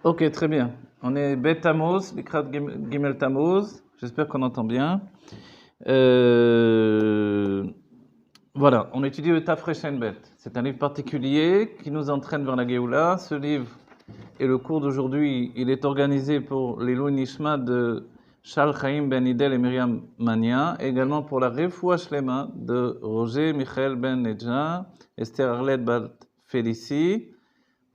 Ok, très bien. On est Bet Tammuz, Likrat Gimel Tammuz. J'espère qu'on entend bien. Euh, Voilà, on étudie le Tafresh Bet. C'est un livre particulier qui nous entraîne vers la Géoula. Ce livre et le cours d'aujourd'hui, il est organisé pour les Nishma de Charles Chaim Ben Idel et Myriam Mania, et également pour la Refoua Shlema de Roger Michael Ben Nedja, Esther Arlette Bat Félicie.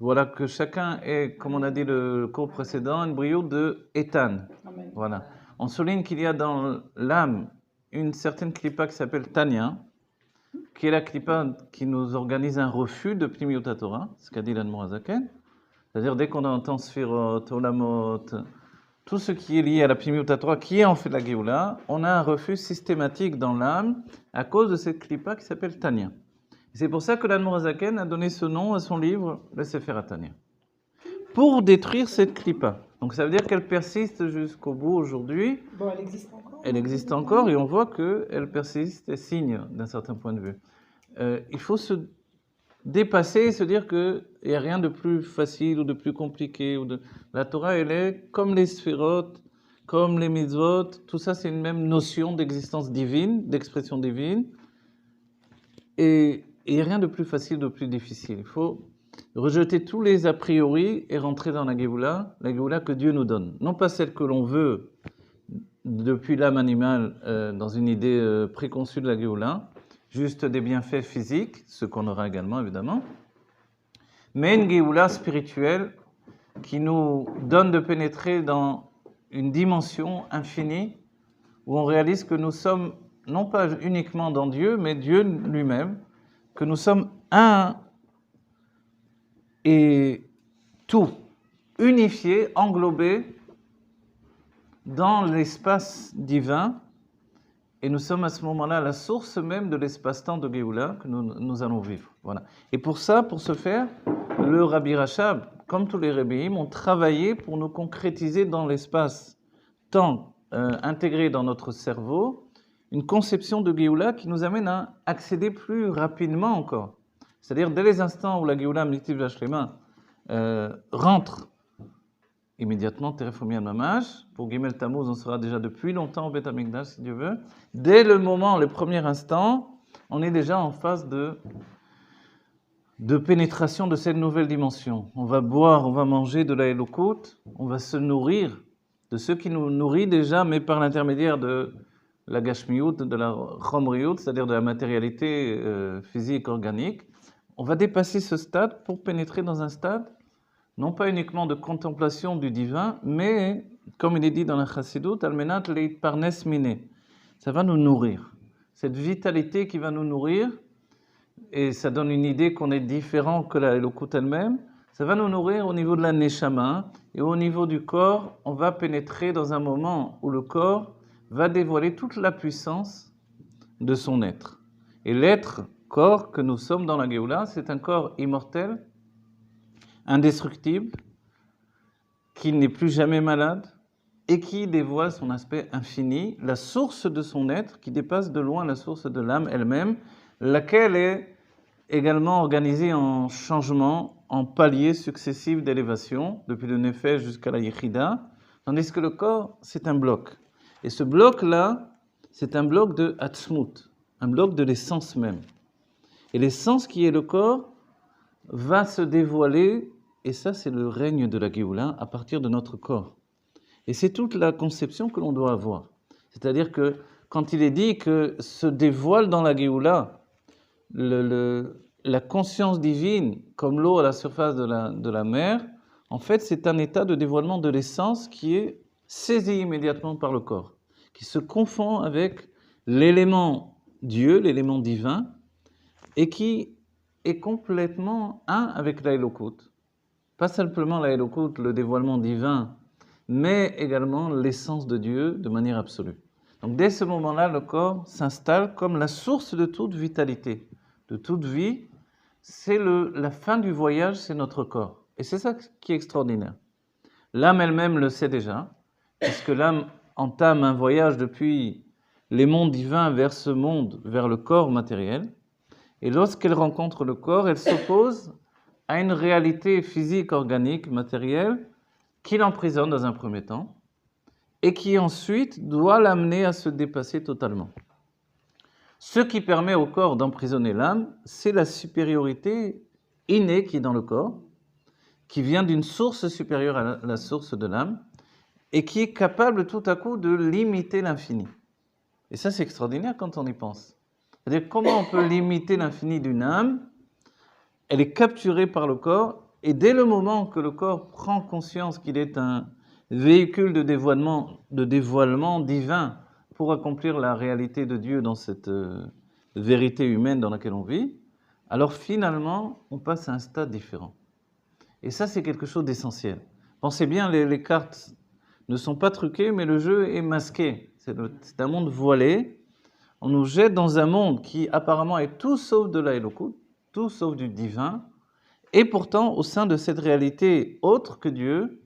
Voilà que chacun est, comme on a dit le cours précédent, une brio de Ethan. Amen. Voilà. On souligne qu'il y a dans l'âme une certaine clipa qui s'appelle Tanya, qui est la clipa qui nous organise un refus de Pnimiut Torah, ce qu'a dit l'Admorazaken. C'est-à-dire dès qu'on entend Sphirot, Olamot, tout ce qui est lié à la Pnimiut Torah, qui est en fait la Géoula, on a un refus systématique dans l'âme à cause de cette clipa qui s'appelle Tanya. C'est pour ça que l'Admorazaken a donné ce nom à son livre, le Sefer Tanya, pour détruire cette clipa. Donc ça veut dire qu'elle persiste jusqu'au bout aujourd'hui. Bon, elle existe encore. Elle existe encore et on voit qu'elle persiste et signe d'un certain point de vue. Il faut se dépasser et se dire qu'il n'y a rien de plus facile ou de plus compliqué. La Torah, elle est comme les sphérotes, comme les mitzvot, tout ça c'est une même notion d'existence divine, d'expression divine. Et il n'y a rien de plus facile, de plus difficile. Il faut rejeter tous les a priori et rentrer dans la Géoula que Dieu nous donne. Non pas celle que l'on veut depuis l'âme animale dans une idée préconçue de la Géoula, juste des bienfaits physiques, ce qu'on aura également évidemment, mais une Géoula spirituelle qui nous donne de pénétrer dans une dimension infinie où on réalise que nous sommes non pas uniquement dans Dieu, mais Dieu lui-même, que nous sommes un et tout, unifié, englobé dans l'espace divin, et nous sommes à ce moment-là la source même de l'espace-temps de Géoula que nous allons vivre. Voilà. Et pour ça, pour ce faire, le Rabbi Rachab, comme tous les Rebbeim, ont travaillé pour nous concrétiser dans l'espace-temps intégré dans notre cerveau, une conception de Géoula qui nous amène à accéder plus rapidement encore. C'est-à-dire, dès les instants où la Géoula Mnitiv Vashlema rentre immédiatement, Terefomian Mamash, pour Gimel Tammuz, on sera déjà depuis longtemps au Beth Amikdash, si Dieu veut. Dès le moment, le premier instant, on est déjà en phase de pénétration de cette nouvelle dimension. On va boire, on va manger de la Elokut, on va se nourrir de ce qui nous nourrit déjà, mais par l'intermédiaire de la Gashmiyut, de la Chomriyut, c'est-à-dire de la matérialité physique, organique. On va dépasser ce stade pour pénétrer dans un stade non pas uniquement de contemplation du divin, mais, comme il est dit dans la Chassidut, Almenat leit parnes mine. Ça va nous nourrir. Cette vitalité qui va nous nourrir, et ça donne une idée qu'on est différent que la Elokut elle-même, ça va nous nourrir au niveau de la Neshama, et au niveau du corps, on va pénétrer dans un moment où le corps va dévoiler toute la puissance de son être. Et l'être, corps que nous sommes dans la Géoula, c'est un corps immortel, indestructible, qui n'est plus jamais malade et qui dévoile son aspect infini, la source de son être, qui dépasse de loin la source de l'âme elle-même, laquelle est également organisée en changements, en paliers successifs d'élévation, depuis le Nefesh jusqu'à la Yechida, tandis que le corps, c'est un bloc. Et ce bloc-là, c'est un bloc de Hatzmut, un bloc de l'essence même. Et l'essence qui est le corps va se dévoiler, et ça c'est le règne de la Géoula à partir de notre corps. Et c'est toute la conception que l'on doit avoir. C'est-à-dire que quand il est dit que se dévoile dans la Géoula la conscience divine comme l'eau à la surface de la mer, en fait c'est un état de dévoilement de l'essence qui est saisi immédiatement par le corps, qui se confond avec l'élément Dieu, l'élément divin, et qui est complètement un avec la Elokut. Pas simplement la Elokut, le dévoilement divin, mais également l'essence de Dieu de manière absolue. Donc dès ce moment-là, le corps s'installe comme la source de toute vitalité, de toute vie. C'est la fin du voyage, c'est notre corps. Et c'est ça qui est extraordinaire. L'âme elle-même le sait déjà, puisque l'âme entame un voyage depuis les mondes divins vers ce monde, vers le corps matériel. Et lorsqu'elle rencontre le corps, elle s'oppose à une réalité physique, organique, matérielle, qui l'emprisonne dans un premier temps et qui ensuite doit l'amener à se dépasser totalement. Ce qui permet au corps d'emprisonner l'âme, c'est la supériorité innée qui est dans le corps, qui vient d'une source supérieure à la source de l'âme, et qui est capable tout à coup de limiter l'infini. Et ça, c'est extraordinaire quand on y pense. C'est-à-dire, comment on peut limiter l'infini d'une âme? Elle est capturée par le corps, et dès le moment que le corps prend conscience qu'il est un véhicule de dévoilement divin pour accomplir la réalité de Dieu dans cette vérité humaine dans laquelle on vit, alors finalement, on passe à un stade différent. Et ça, c'est quelque chose d'essentiel. Pensez bien, les cartes ne sont pas truquées, mais le jeu est masqué. C'est un monde voilé. On nous jette dans un monde qui apparemment est tout sauf de la Elokut, tout sauf du divin. Et pourtant, au sein de cette réalité autre que Dieu,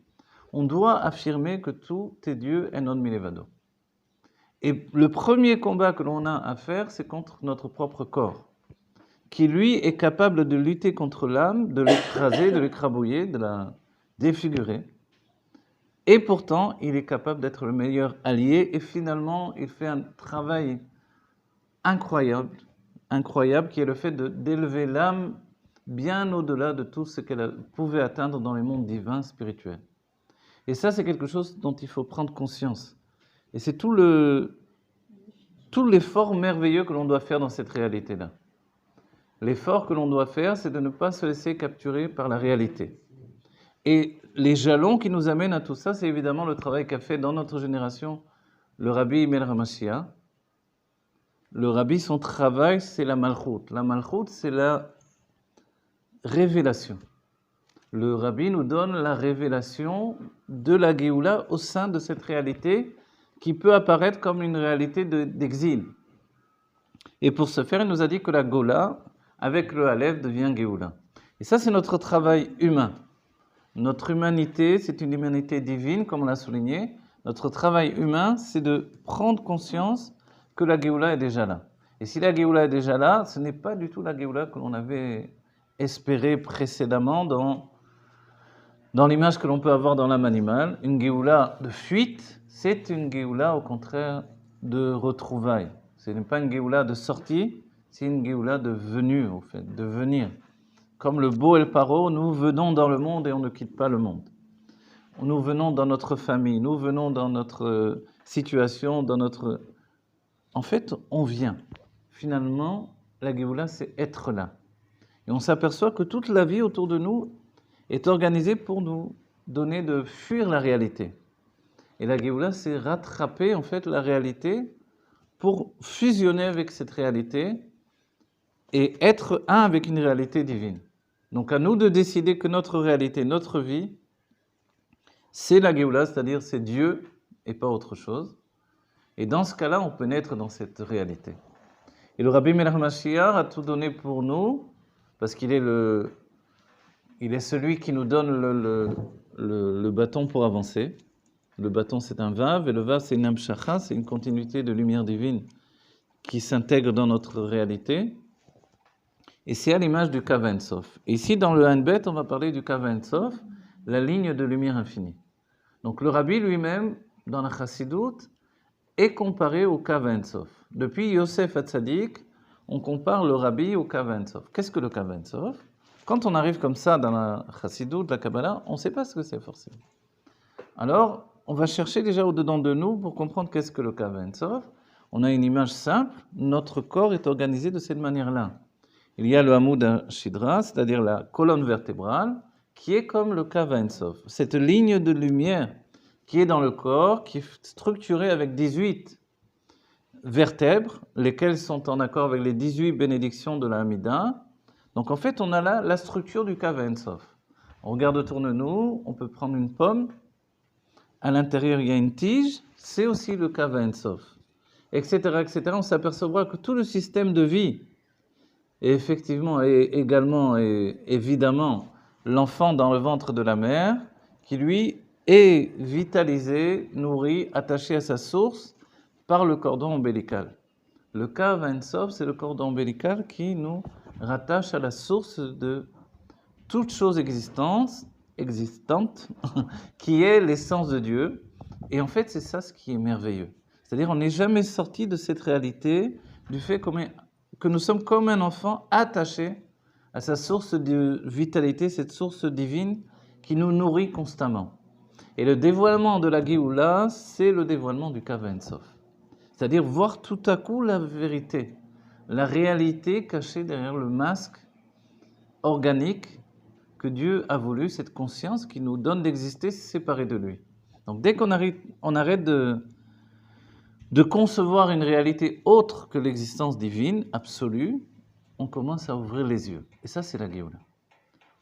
on doit affirmer que tout est Dieu et non milevado. Et le premier combat que l'on a à faire, c'est contre notre propre corps, qui lui est capable de lutter contre l'âme, de l'écraser, de l'écrabouiller, de la défigurer. Et pourtant, il est capable d'être le meilleur allié. Et finalement, il fait un travail incroyable, qui est le fait d'élever l'âme bien au-delà de tout ce qu'elle pouvait atteindre dans les mondes divins, spirituels. Et ça, c'est quelque chose dont il faut prendre conscience. Et c'est tout l'effort merveilleux que l'on doit faire dans cette réalité-là. L'effort que l'on doit faire, c'est de ne pas se laisser capturer par la réalité. Et les jalons qui nous amènent à tout ça, c'est évidemment le travail qu'a fait dans notre génération le Rabbi Meir HaMashiach. Le Rabbi, son travail, c'est la Malchut. La Malchut, c'est la révélation. Le Rabbi nous donne la révélation de la Géoula au sein de cette réalité qui peut apparaître comme une réalité d'exil. Et pour ce faire, il nous a dit que la Gola, avec le Aleph, devient Géoula. Et ça, c'est notre travail humain. Notre humanité, c'est une humanité divine, comme on l'a souligné. Notre travail humain, c'est de prendre conscience que la Géoula est déjà là. Et si la Géoula est déjà là, ce n'est pas du tout la Géoula que l'on avait espérée précédemment dans l'image que l'on peut avoir dans l'âme animale. Une Géoula de fuite, c'est une Géoula au contraire de retrouvailles. Ce n'est pas une Géoula de sortie, c'est une Géoula de venue, au fait, de venir. Comme le beau El Paro, nous venons dans le monde et on ne quitte pas le monde. Nous venons dans notre famille, nous venons dans notre situation, dans notre... En fait, on vient. Finalement, la Géoula, c'est être là. Et on s'aperçoit que toute la vie autour de nous est organisée pour nous donner de fuir la réalité. Et la Géoula, c'est rattraper en fait la réalité pour fusionner avec cette réalité et être un avec une réalité divine. Donc à nous de décider que notre réalité, notre vie, c'est la Géoula, c'est-à-dire c'est Dieu et pas autre chose. Et dans ce cas-là, on peut naître dans cette réalité. Et le Rabbi Meir HaMashiach a tout donné pour nous, parce qu'il est celui qui nous donne le bâton pour avancer. Le bâton, c'est un vav, et le vav, c'est une amshacha, c'est une continuité de lumière divine qui s'intègre dans notre réalité. Et c'est à l'image du Kav Ein Sof. Et ici, dans le Hanbet, on va parler du Kav Ein Sof, la ligne de lumière infinie. Donc le Rabbi lui-même, dans la Chassidoute, est comparé au Kav Ein Sof. Depuis Yosef Hatzadik, on compare le Rabbi au Kav Ein Sof. Qu'est-ce que le Kav Ein Sof? Quand on arrive comme ça dans la Chassidoute, la Kabbalah, on ne sait pas ce que c'est forcément. Alors, on va chercher déjà au-dedans de nous pour comprendre qu'est-ce que le Kav Ein Sof. On a une image simple, notre corps est organisé de cette manière-là. Il y a le Hamoud Shidra, c'est-à-dire la colonne vertébrale, qui est comme le Kav Ein Sof. Cette ligne de lumière qui est dans le corps, qui est structurée avec 18 vertèbres, lesquelles sont en accord avec les 18 bénédictions de la Hamida. Donc en fait, on a là la structure du Kav Ein Sof. On regarde autour de nous, on peut prendre une pomme, à l'intérieur il y a une tige, c'est aussi le Kav Ein Sof, etc., etc. On s'apercevra que tout le système de vie, et effectivement, et également et évidemment, l'enfant dans le ventre de la mère, qui lui est vitalisé, nourri, attaché à sa source par le cordon ombilical. Le Kav Ein Sof, c'est le cordon ombilical qui nous rattache à la source de toute chose existante existante, qui est l'essence de Dieu. Et en fait, c'est ça ce qui est merveilleux. C'est-à-dire, on n'est jamais sorti de cette réalité du fait que nous sommes comme un enfant attaché à sa source de vitalité, cette source divine qui nous nourrit constamment. Et le dévoilement de la Géoula, c'est le dévoilement du Kav HaEnsof. C'est-à-dire voir tout à coup la vérité, la réalité cachée derrière le masque organique que Dieu a voulu, cette conscience qui nous donne d'exister séparés de lui. Donc dès qu'on arrête de concevoir une réalité autre que l'existence divine, absolue, on commence à ouvrir les yeux. Et ça, c'est la Géoula.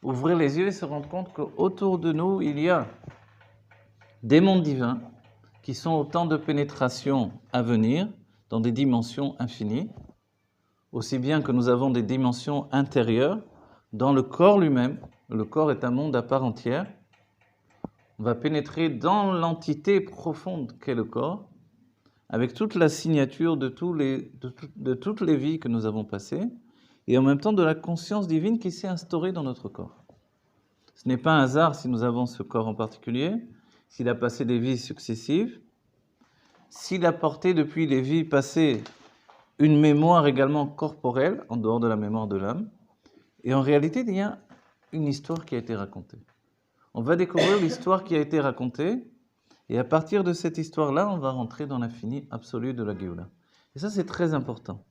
Ouvrir les yeux et se rendre compte qu'autour de nous, il y a des mondes divins qui sont autant de pénétrations à venir dans des dimensions infinies, aussi bien que nous avons des dimensions intérieures dans le corps lui-même. Le corps est un monde à part entière. On va pénétrer dans l'entité profonde qu'est le corps, avec toute la signature de toutes les vies que nous avons passées, et en même temps de la conscience divine qui s'est instaurée dans notre corps. Ce n'est pas un hasard si nous avons ce corps en particulier, s'il a passé des vies successives, s'il a porté depuis les vies passées une mémoire également corporelle, en dehors de la mémoire de l'âme, et en réalité, il y a une histoire qui a été racontée. On va découvrir l'histoire qui a été racontée, et à partir de cette histoire-là, on va rentrer dans l'infini absolu de la Géoula. Et ça, c'est très important.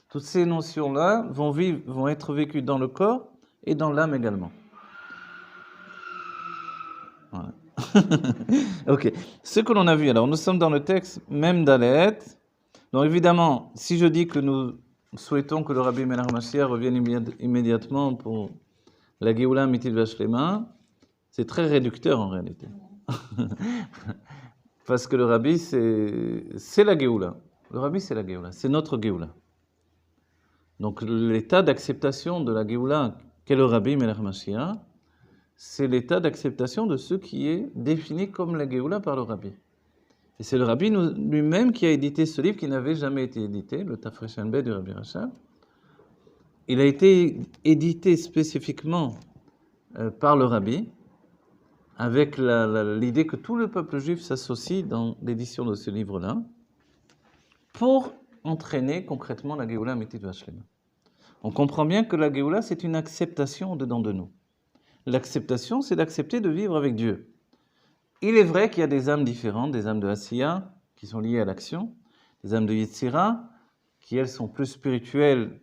Toutes ces notions-là vont être vécues dans le corps et dans l'âme également. Voilà. Ok. Ce que l'on a vu, alors nous sommes dans le texte même d'Alet. Donc évidemment, si je dis que nous souhaitons que le Rabbi Melach Mashiach revienne immédiatement pour la Géoula Amitid Vashlema, c'est très réducteur en réalité. Parce que le Rabbi, c'est la Géoula. Le Rabbi, c'est la Géoula. C'est notre Géoula. Donc l'état d'acceptation de la Géoula qu'est le Rabbi Melach Mashiach, c'est l'état d'acceptation de ce qui est défini comme la Géoula par le Rabbi. Et c'est le Rabbi lui-même qui a édité ce livre qui n'avait jamais été édité, le Tafresh Anbeh du Rabbi Rachab. Il a été édité spécifiquement par le Rabbi, avec l'idée que tout le peuple juif s'associe dans l'édition de ce livre-là, pour entraîner concrètement la Géoula Amitid Vashlema. On comprend bien que la Géoula, c'est une acceptation dedans de nous. L'acceptation, c'est d'accepter de vivre avec Dieu. Il est vrai qu'il y a des âmes différentes, des âmes de Asiya, qui sont liées à l'action, des âmes de Yetzira, qui elles sont plus spirituelles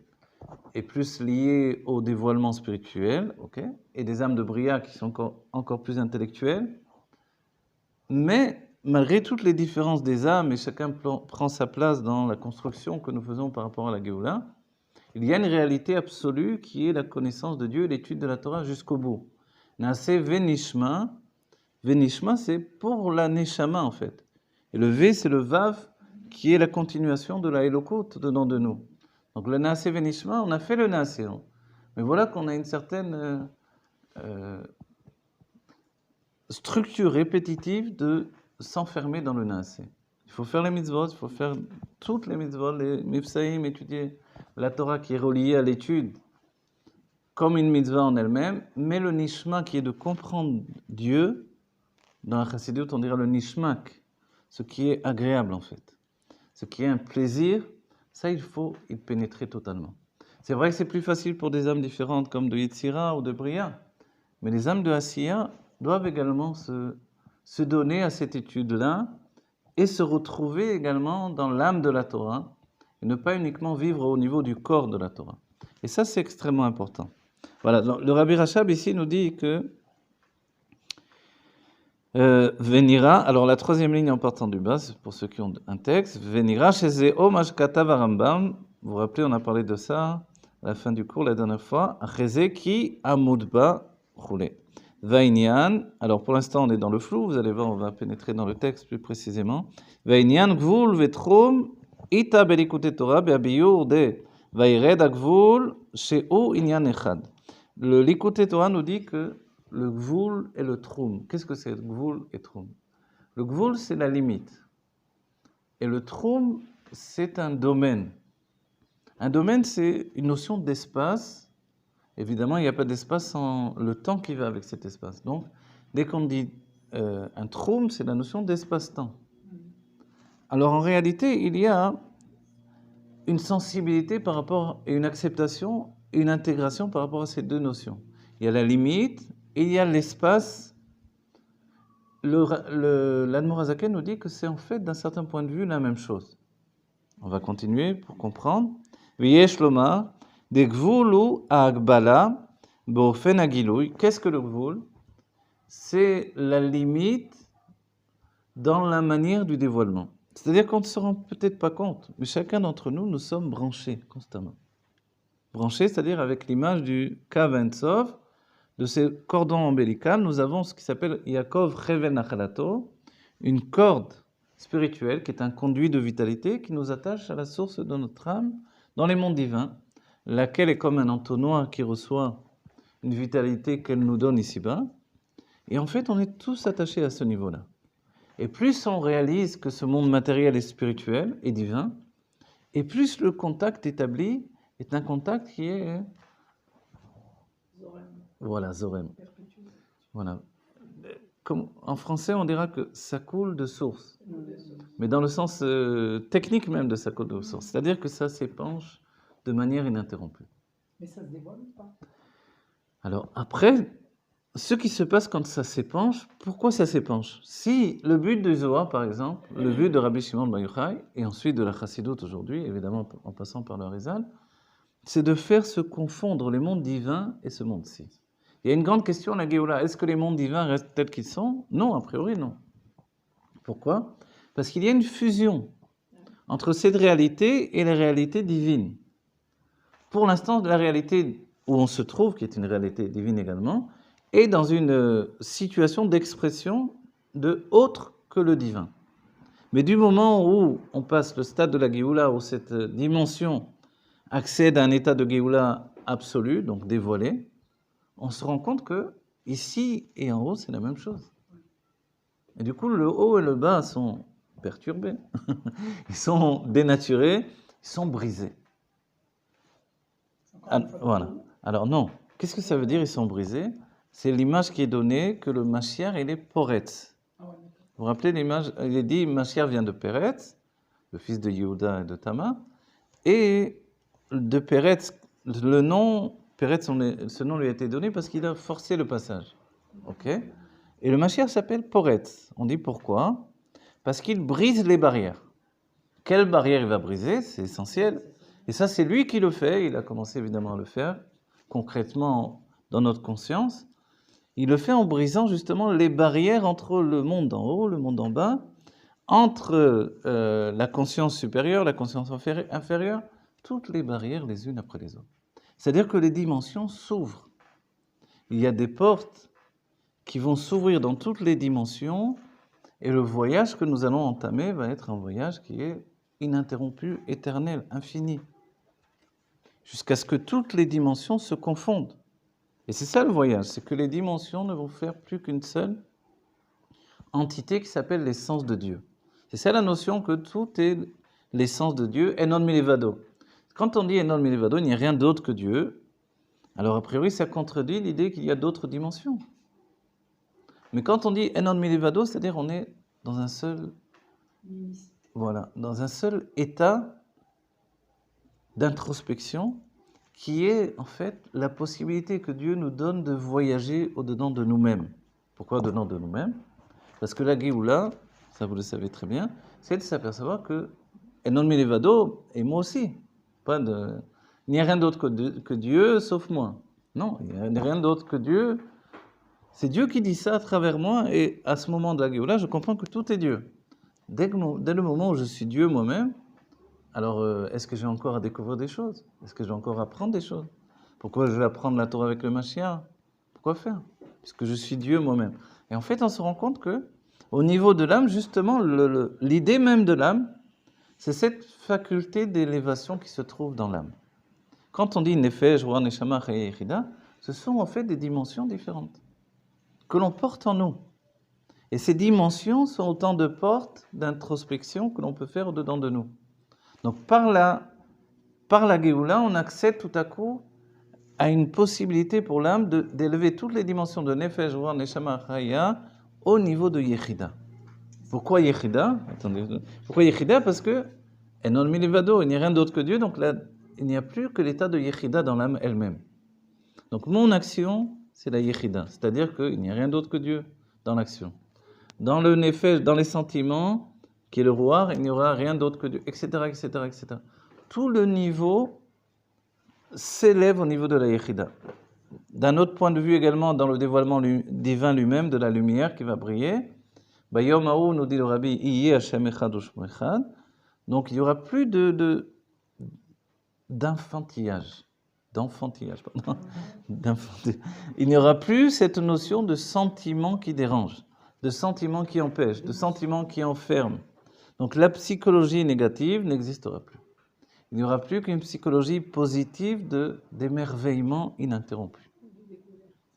et plus liées au dévoilement spirituel, okay, et des âmes de Bria qui sont encore plus intellectuelles. Mais malgré toutes les différences des âmes, et chacun prend sa place dans la construction que nous faisons par rapport à la Géoula, il y a une réalité absolue qui est la connaissance de Dieu et l'étude de la Torah jusqu'au bout. Naaseh Venishma. Venishma, c'est pour la Neshama en fait. Et le V, c'est le Vav, qui est la continuation de la Elokut dedans de nous. Donc le Naaseh Venishma, on a fait le Naaseh. Mais voilà qu'on a une certaine structure répétitive de s'enfermer dans le Naaseh. Il faut faire les mitzvot, il faut faire toutes les mitzvot, les mifsaïm, étudier la Torah qui est reliée à l'étude comme une mitzvah en elle-même, mais le nishma qui est de comprendre Dieu, dans la Chassidut on dira le nishmak, ce qui est agréable en fait, ce qui est un plaisir, ça il faut y pénétrer totalement. C'est vrai que c'est plus facile pour des âmes différentes comme de Yetzira ou de Bria, mais les âmes de Asiya doivent également se donner à cette étude-là et se retrouver également dans l'âme de la Torah, et ne pas uniquement vivre au niveau du corps de la Torah. Et ça, c'est extrêmement important. Voilà, le Rabbi Rachab ici nous dit que Venira, alors la troisième ligne en partant du bas, c'est pour ceux qui ont un texte, Venira chez Zéom Ashkatav Rambam, vous vous rappelez, on a parlé de ça à la fin du cours la dernière fois, Chezé qui Amoudba roulé. Vainyan, alors pour l'instant on est dans le flou, vous allez voir, on va pénétrer dans le texte plus précisément. Vainyan Gvul Vetrom Ita Belikute Torah Beabiyur de Vaired Agvul Sheu Inyan Echad. Le Likute Torah nous dit que le Gvul et le Troum. Qu'est-ce que c'est Gvul et Troum? Le Gvul c'est la limite. Et le Troum c'est un domaine. Un domaine c'est une notion d'espace. Évidemment, il n'y a pas d'espace sans le temps qui va avec cet espace. Donc, Dès qu'on dit un troum, c'est la notion d'espace-temps. Alors en réalité, il y a une sensibilité par rapport et une acceptation et une intégration par rapport à ces deux notions. Il y a la limite et il y a l'espace. L'Admor Hazaken nous dit que c'est en fait d'un certain point de vue la même chose. On va continuer pour comprendre. V'yesh lomar de gvulu ha'agbala bo'ofen ha'giluy. Qu'est-ce que le gvul? C'est la limite dans la manière du dévoilement. C'est-à-dire qu'on ne se rend peut-être pas compte, mais chacun d'entre nous, nous sommes branchés constamment. Branchés, c'est-à-dire avec l'image du Kav Ein Sof, de ces cordons ombilicales, nous avons ce qui s'appelle Yaakov Chevel Nachalato, une corde spirituelle qui est un conduit de vitalité qui nous attache à la source de notre âme dans les mondes divins, laquelle est comme un entonnoir qui reçoit une vitalité qu'elle nous donne ici-bas. Et en fait, on est tous attachés à ce niveau-là. Et plus on réalise que ce monde matériel est spirituel et divin, et plus le contact établi est un contact qui est... Voilà, Zorem. Voilà. Comme en français, on dira que ça coule de source. Mais dans le sens technique même de ça coule de source. C'est-à-dire que ça s'épanche de manière ininterrompue. Mais ça se dévoile ou pas? Alors après, ce qui se passe quand ça s'épanche, pourquoi ça s'épanche? Si le but du Zohar, par exemple, le but de Rabbi Shimon Bar Yochai, et ensuite de la Chassidoute aujourd'hui, évidemment en passant par le Rizal, c'est de faire se confondre les mondes divins et ce monde-ci. Il y a une grande question, la Géoula. Est-ce que les mondes divins restent tels qu'ils sont? Non, a priori, non. Pourquoi? Parce qu'il y a une fusion entre cette réalité et la réalité divine. Pour l'instant, la réalité où on se trouve, qui est une réalité divine également, est dans une situation d'expression de autre que le divin. Mais du moment où on passe le stade de la Géoula, où cette dimension accède à un état de Géoula absolu, donc dévoilé, on se rend compte que ici et en haut, c'est la même chose. Et du coup, le haut et le bas sont perturbés, ils sont dénaturés, ils sont brisés. Voilà. Alors non, qu'est-ce que ça veut dire ils sont brisés? C'est l'image qui est donnée que le Mashiach, il est Poretz. Vous vous rappelez l'image? Il est dit, Mashiach vient de Peretz, le fils de Yehuda et de Tama, et de Peretz, le nom, Peretz, ce nom lui a été donné parce qu'il a forcé le passage. Ok? Et le Mashiach s'appelle Poretz. On dit pourquoi? Parce qu'il brise les barrières. Quelle barrière il va briser? C'est essentiel. Et ça, c'est lui qui le fait. Il a commencé évidemment à le faire concrètement dans notre conscience. Il le fait en brisant justement les barrières entre le monde d'en haut, le monde d'en bas, entre la conscience supérieure, la conscience inférieure, toutes les barrières les unes après les autres. C'est-à-dire que les dimensions s'ouvrent. Il y a des portes qui vont s'ouvrir dans toutes les dimensions et le voyage que nous allons entamer va être un voyage qui est ininterrompu, éternel, infini, jusqu'à ce que toutes les dimensions se confondent. Et c'est ça le voyage, c'est que les dimensions ne vont faire plus qu'une seule entité qui s'appelle l'essence de Dieu. C'est ça la notion que tout est l'essence de Dieu, Enon Milevado. Quand on dit Enon Milevado, il n'y a rien d'autre que Dieu. Alors a priori, ça contredit l'idée qu'il y a d'autres dimensions. Mais quand on dit Enon Milevado, c'est-à-dire on est dans un seul, dans un seul état d'introspection qui est en fait la possibilité que Dieu nous donne de voyager au-dedans de nous-mêmes. Pourquoi au-dedans de nous-mêmes? Parce que la Géoula, ça vous le savez très bien, c'est de s'apercevoir que Enon Milevado, et moi aussi, il n'y a rien d'autre que Dieu sauf moi. Non, il n'y a rien d'autre que Dieu. C'est Dieu qui dit ça à travers moi, et à ce moment de la Géoula, je comprends que tout est Dieu. Dès le moment où je suis Dieu moi-même, alors est-ce que j'ai encore à découvrir des choses? Est-ce que j'ai encore à apprendre des choses? Pourquoi je vais apprendre la Torah avec le Mashiach? Pourquoi faire? Puisque je suis Dieu moi-même. Et en fait, on se rend compte que, au niveau de l'âme, justement, l'idée même de l'âme, c'est cette faculté d'élévation qui se trouve dans l'âme. Quand on dit Nefesh, Ruach, Neshama, Chaya, Yechida, ce sont en fait des dimensions différentes que l'on porte en nous. Et ces dimensions sont autant de portes d'introspection que l'on peut faire au-dedans de nous. Donc par la Géoula, on accède tout à coup a une possibilité pour l'âme d'élever toutes les dimensions de Nefesh, Ruach, Neshama, Chaya au niveau de Yechida. Pourquoi Yechida? Attendez. Pourquoi Yechida? Parce que Enon Milivado, il n'y a rien d'autre que Dieu, donc là, il n'y a plus que l'état de Yechida dans l'âme elle-même. Donc mon action, c'est la Yechida, c'est-à-dire qu'il n'y a rien d'autre que Dieu dans l'action. Dans le Nefesh, dans les sentiments, qui est le Ruach, il n'y aura rien d'autre que Dieu, etc., etc., etc. Tout le niveau s'élève au niveau de la Yechida. D'un autre point de vue également, dans le dévoilement divin lui-même, de la lumière qui va briller, Bayom Haou, nous dit le Rabbi, Iye Hashem Echad Ushmo Echad. Donc il n'y aura plus d'enfantillage. Il n'y aura plus cette notion de sentiment qui dérange, de sentiment qui empêche, de sentiment qui enferme. Donc la psychologie négative n'existera plus. Il n'y aura plus qu'une psychologie positive d'émerveillement ininterrompu.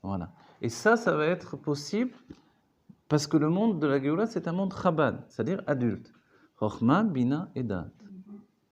Voilà. Et ça va être possible parce que le monde de la Géoula, c'est un monde Chabad, c'est-à-dire adulte. Chochma, Bina et Dat.